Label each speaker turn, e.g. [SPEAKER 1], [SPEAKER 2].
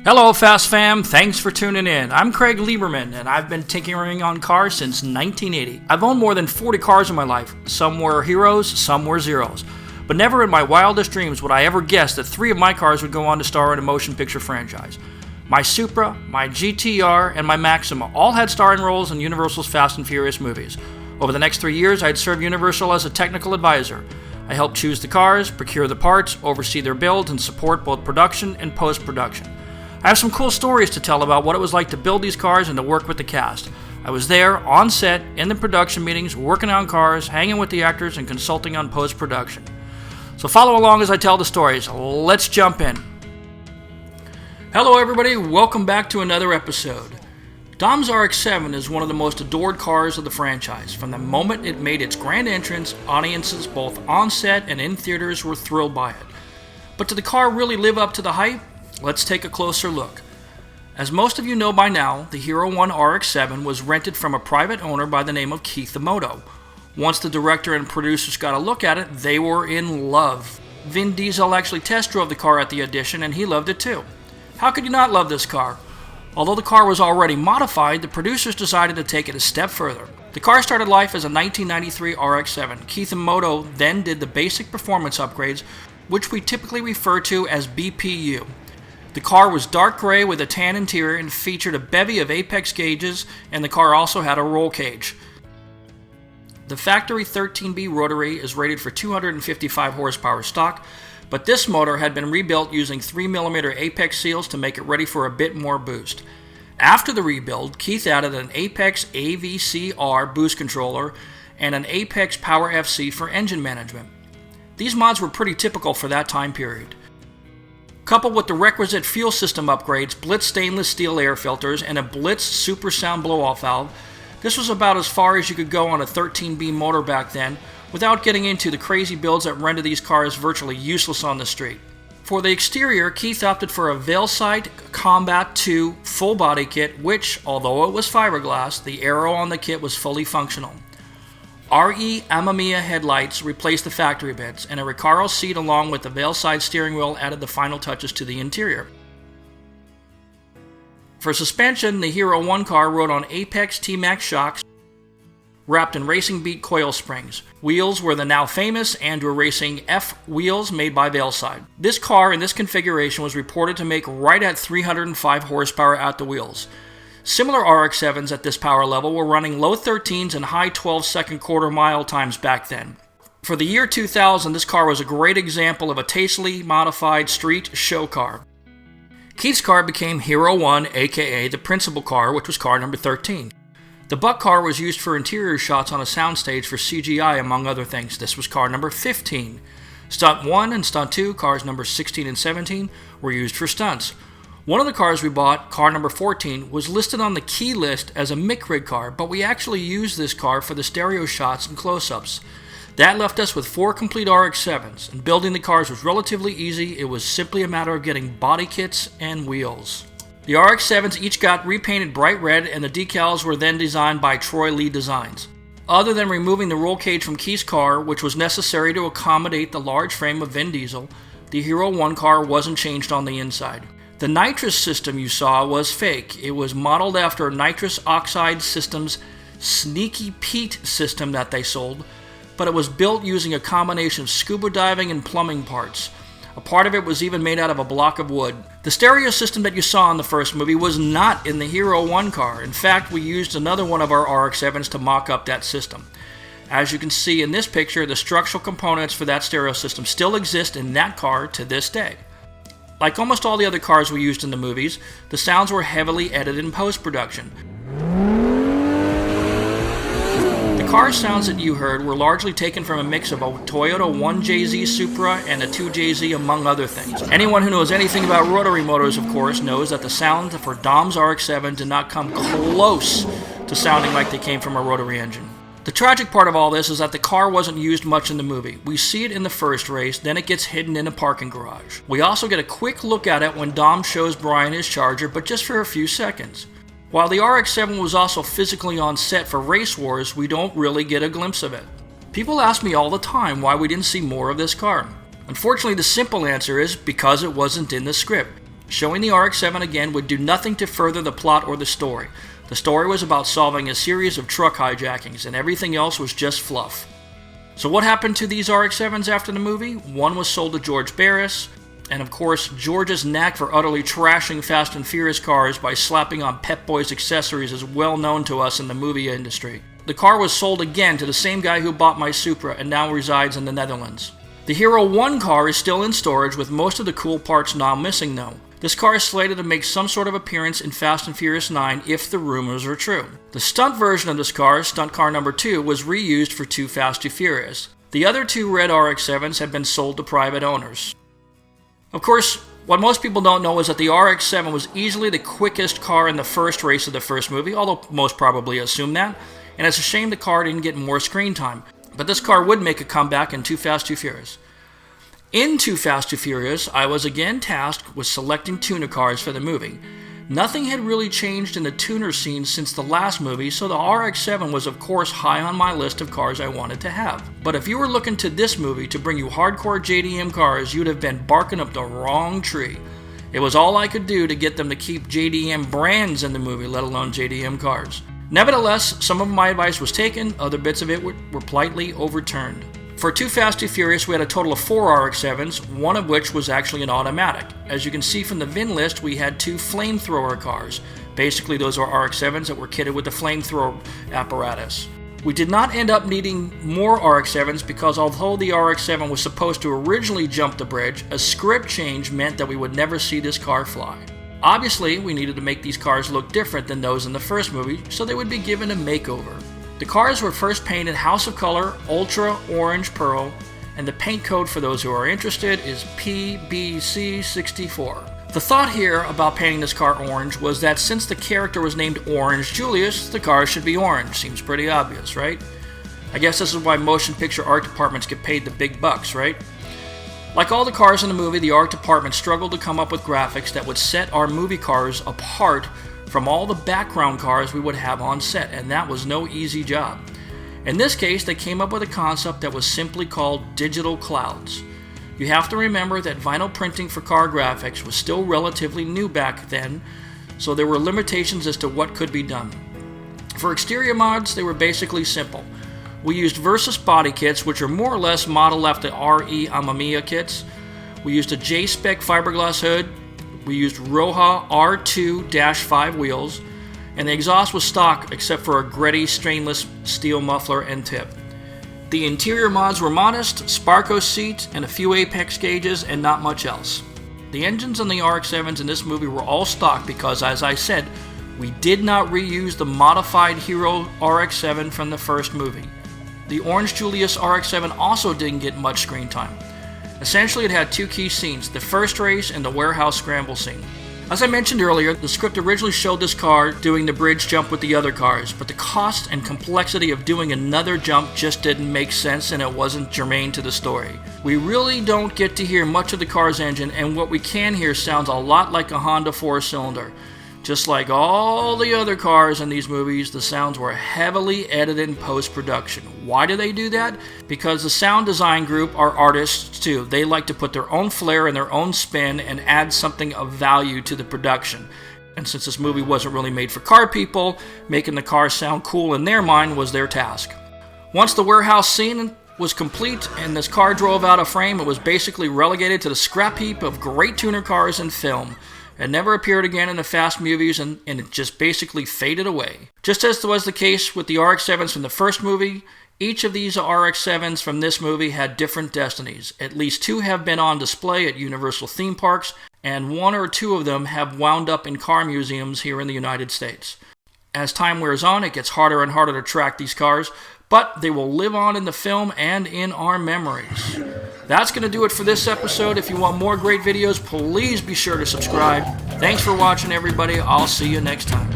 [SPEAKER 1] Hello Fast Fam, thanks for tuning in. I'm Craig Lieberman and I've been tinkering on cars since 1980. I've owned more than 40 cars in my life. Some were heroes, some were zeros. But never in my wildest dreams would I ever guess that 3 of my cars would go on to star in a motion picture franchise. My Supra, my GTR, and my Maxima all had starring roles in Universal's Fast and Furious movies. Over the next 3 years, I'd served Universal as a technical advisor. I helped choose the cars, procure the parts, oversee their builds, and support both production and post-production. I have some cool stories to tell about what it was like to build these cars and to work with the cast. I was there, on set, in the production meetings, working on cars, hanging with the actors, and consulting on post-production. So follow along as I tell the stories. Let's jump in. Hello everybody, welcome back to another episode. Dom's RX-7 is one of the most adored cars of the franchise. From the moment it made its grand entrance, audiences both on set and in theaters were thrilled by it. But did the car really live up to the hype? Let's take a closer look. As most of you know by now, the Hero 1 RX-7 was rented from a private owner by the name of Keith Emoto. Once the director and producers got a look at it, they were in love. Vin Diesel actually test drove the car at the audition and he loved it too. How could you not love this car? Although the car was already modified, the producers decided to take it a step further. The car started life as a 1993 RX-7. Keith Emoto then did the basic performance upgrades, which we typically refer to as BPU. The car was dark gray with a tan interior and featured a bevy of apex gauges, and the car also had a roll cage. The factory 13B rotary is rated for 255 horsepower stock, but this motor had been rebuilt using 3mm apex seals to make it ready for a bit more boost. After the rebuild, Keith added an Apex AVC-R boost controller and an Apex Power FC for engine management. These mods were pretty typical for that time period. Coupled with the requisite fuel system upgrades, Blitz stainless steel air filters, and a Blitz super sound blow-off valve, this was about as far as you could go on a 13B motor back then, without getting into the crazy builds that render these cars virtually useless on the street. For the exterior, Keith opted for a Veilsight Combat 2 full body kit, which, although it was fiberglass, the aero on the kit was fully functional. RE Amamiya headlights replaced the factory beds, and a Recaro seat along with the Veilsight steering wheel added the final touches to the interior. For suspension, the Hero 1 car rode on Apex T-Max shocks wrapped in Racing Beat coil springs. Wheels were the now famous Andrew Racing F wheels made by Veilsight. This car in this configuration was reported to make right at 305 horsepower at the wheels. Similar RX-7s at this power level were running low 13s and high 12-second quarter-mile times back then. For the year 2000, this car was a great example of a tastefully modified street show car. Keith's car became Hero 1, aka the principal car, which was car number 13. The Buck car was used for interior shots on a soundstage for CGI, among other things. This was car number 15. Stunt 1 and Stunt 2, cars number 16 and 17, were used for stunts. One of the cars we bought, car number 14, was listed on the key list as a MIC-rig car, but we actually used this car for the stereo shots and close-ups. That left us with 4 complete RX-7s, and building the cars was relatively easy. It was simply a matter of getting body kits and wheels. The RX-7s each got repainted bright red, and the decals were then designed by Troy Lee Designs. Other than removing the roll cage from Keith's car, which was necessary to accommodate the large frame of Vin Diesel, the Hero 1 car wasn't changed on the inside. The nitrous system you saw was fake. It was modeled after Nitrous Oxide Systems' Sneaky Pete system that they sold, but it was built using a combination of scuba diving and plumbing parts. A part of it was even made out of a block of wood. The stereo system that you saw in the first movie was not in the Hero 1 car. In fact, we used another one of our RX-7s to mock up that system. As you can see in this picture, the structural components for that stereo system still exist in that car to this day. Like almost all the other cars we used in the movies, the sounds were heavily edited in post-production. The car sounds that you heard were largely taken from a mix of a Toyota 1JZ Supra and a 2JZ, among other things. Anyone who knows anything about rotary motors, of course, knows that the sound for Dom's RX-7 did not come close to sounding like they came from a rotary engine. The tragic part of all this is that the car wasn't used much in the movie. We see it in the first race, then it gets hidden in a parking garage. We also get a quick look at it when Dom shows Brian his Charger, but just for a few seconds. While the RX-7 was also physically on set for Race Wars, we don't really get a glimpse of it. People ask me all the time why we didn't see more of this car. Unfortunately, the simple answer is because it wasn't in the script. Showing the RX-7 again would do nothing to further the plot or the story. The story was about solving a series of truck hijackings, and everything else was just fluff. So what happened to these RX-7s after the movie? One was sold to George Barris, and of course, George's knack for utterly trashing Fast and Furious cars by slapping on Pep Boys accessories is well known to us in the movie industry. The car was sold again to the same guy who bought my Supra and now resides in the Netherlands. The Hero 1 car is still in storage with most of the cool parts now missing though. This car is slated to make some sort of appearance in Fast and Furious 9 if the rumors are true. The stunt version of this car, stunt car number 2, was reused for Too Fast Too Furious. The other 2 red RX-7s have been sold to private owners. Of course, what most people don't know is that the RX-7 was easily the quickest car in the first race of the first movie, although most probably assume that, and it's a shame the car didn't get more screen time. But this car would make a comeback in Too Fast Too Furious. In Too Fast Too Furious, I was again tasked with selecting tuner cars for the movie. Nothing had really changed in the tuner scene since the last movie, so the RX-7 was of course high on my list of cars I wanted to have. But if you were looking to this movie to bring you hardcore JDM cars, you'd have been barking up the wrong tree. It was all I could do to get them to keep JDM brands in the movie, let alone JDM cars. Nevertheless, some of my advice was taken, other bits of it were politely overturned. For Too Fast Too Furious, we had a total of 4 RX-7s, one of which was actually an automatic. As you can see from the VIN list, we had 2 flamethrower cars. Basically, those are RX-7s that were kitted with the flamethrower apparatus. We did not end up needing more RX-7s because although the RX-7 was supposed to originally jump the bridge, a script change meant that we would never see this car fly. Obviously, we needed to make these cars look different than those in the first movie, so they would be given a makeover. The cars were first painted House of Color Ultra Orange Pearl, and the paint code for those who are interested is PBC64. The thought here about painting this car orange was that since the character was named Orange Julius, the car should be orange. Seems pretty obvious, right? I guess this is why motion picture art departments get paid the big bucks, right? Like all the cars in the movie, the art department struggled to come up with graphics that would set our movie cars apart from all the background cars we would have on set, and that was no easy job. In this case, they came up with a concept that was simply called digital clouds. You have to remember that vinyl printing for car graphics was still relatively new back then, so there were limitations as to what could be done. For exterior mods, they were basically simple. We used Versus body kits, which are more or less modeled after RE Amamiya kits. We used a J-Spec fiberglass hood. We used Roha R2-5 wheels, and the exhaust was stock except for a Gretty stainless steel muffler and tip. The interior mods were modest, Sparco seats, and a few apex gauges, and not much else. The engines on the RX-7s in this movie were all stock because, as I said, we did not reuse the modified Hero RX-7 from the first movie. The Orange Julius RX-7 also didn't get much screen time. Essentially, it had 2 key scenes, the first race and the warehouse scramble scene. As I mentioned earlier, the script originally showed this car doing the bridge jump with the other cars, but the cost and complexity of doing another jump just didn't make sense and it wasn't germane to the story. We really don't get to hear much of the car's engine, and what we can hear sounds a lot like a Honda 4-cylinder. Just like all the other cars in these movies, the sounds were heavily edited in post-production. Why do they do that? Because the sound design group are artists too. They like to put their own flair and their own spin and add something of value to the production. And since this movie wasn't really made for car people, making the car sound cool in their mind was their task. Once the warehouse scene was complete and this car drove out of frame, it was basically relegated to the scrap heap of great tuner cars and film. It never appeared again in the Fast movies, and it just basically faded away. Just as was the case with the RX-7s from the first movie, each of these RX-7s from this movie had different destinies. At least 2 have been on display at Universal theme parks, and 1 or 2 of them have wound up in car museums here in the United States. As time wears on, it gets harder and harder to track these cars, but they will live on in the film and in our memories. That's going to do it for this episode. If you want more great videos, please be sure to subscribe. Thanks for watching, everybody. I'll see you next time.